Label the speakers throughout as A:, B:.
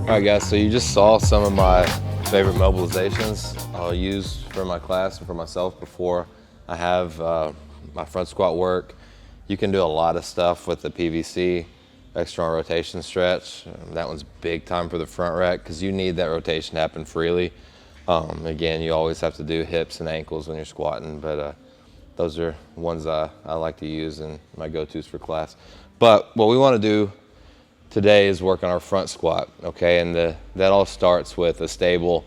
A: Alright guys, so you just saw some of my favorite mobilizations I'll use for my class and for myself before I have my front squat work. You can do a lot of stuff with the PVC external rotation stretch. That one's big time for the front rack because you need that rotation to happen freely. Again, you always have to do hips and ankles when you're squatting, but those are ones I like to use and my go-tos for class. But what we want to do today is work on our front squat, okay? And that all starts with a stable,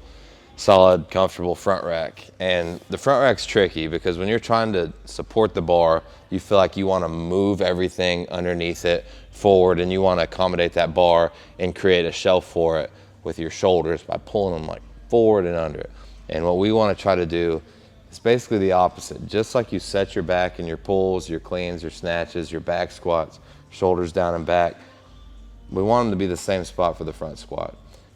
A: solid, comfortable front rack. And the front rack's tricky because when you're trying to support the bar, you feel like you want to move everything underneath it forward, and you want to accommodate that bar and create a shelf for it with your shoulders by pulling them like forward and under it. And what we want to try to do is basically the opposite. Just like you set your back in your pulls, your cleans, your snatches, your back squats, shoulders down and back, we want them to be the same spot for the front squat.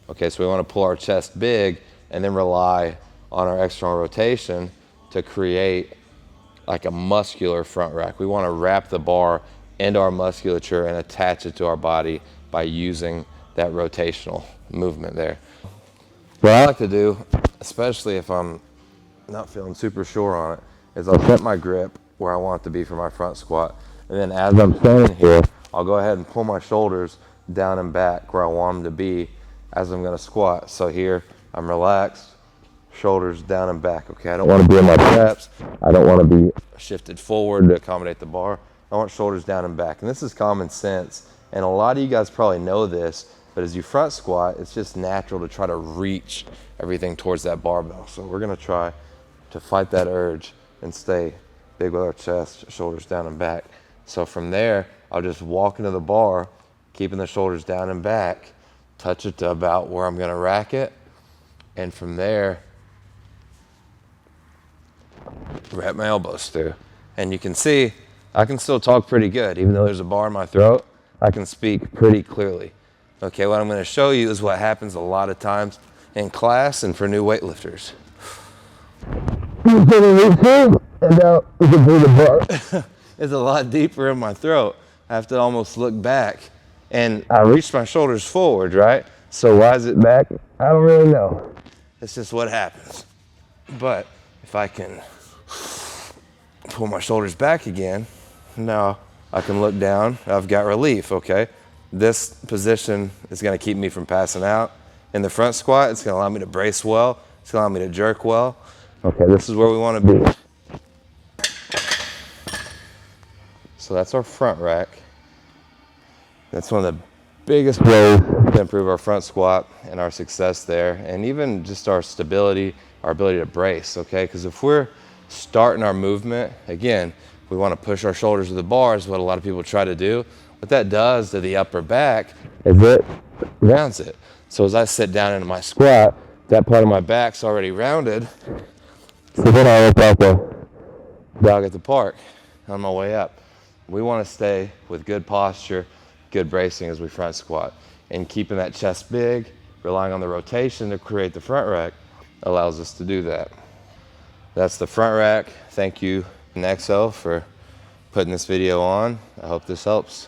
A: Okay, so we want to pull our chest big and then rely on our external rotation to create like a muscular front rack. We want to wrap the bar into our musculature and attach it to our body by using that rotational movement there. What I like to do, especially if I'm not feeling super sure on it, is I'll set my grip where I want it to be for my front squat. And then as I'm standing here, I'll go ahead and pull my shoulders down and back where I want them to be as I'm gonna squat. So here, I'm relaxed, shoulders down and back, okay? I don't wanna be in my traps. I don't wanna be shifted forward to accommodate the bar. I want shoulders down and back. And this is common sense. And a lot of you guys probably know this, but as you front squat, it's just natural to try to reach everything towards that barbell. So we're gonna try to fight that urge and stay big with our chest, shoulders down and back. So from there, I'll just walk into the bar, keeping the shoulders down and back, touch it to about where I'm gonna rack it. And from there, wrap my elbows through. And you can see, I can still talk pretty good. Even though there's a bar in my throat, I can speak pretty clearly. Okay, what I'm gonna show you is what happens a lot of times in class and for new weightlifters. And now we can bring the bar. It's a lot deeper in my throat. I have to almost look back. And I reached my shoulders forward, right? So why is it back? I don't really know. It's just what happens. But if I can pull my shoulders back again, now I can look down. I've got relief, okay? This position is gonna keep me from passing out. In the front squat, it's gonna allow me to brace well. It's gonna allow me to jerk well. Okay, this is where we wanna be. So that's our front rack. That's one of the biggest ways to improve our front squat and our success there, and even just our stability, our ability to brace, okay? Because if we're starting our movement, again, we want to push our shoulders to the bar is what a lot of people try to do. What that does to the upper back is it rounds it. So as I sit down into my squat, that part of my back's already rounded. So then I look like a dog at the park on my way up. We want to stay with good posture, good bracing as we front squat, and keeping that chest big, relying on the rotation to create the front rack allows us to do that. That's the front rack. Thank you, NEXO, for putting this video on. I hope this helps.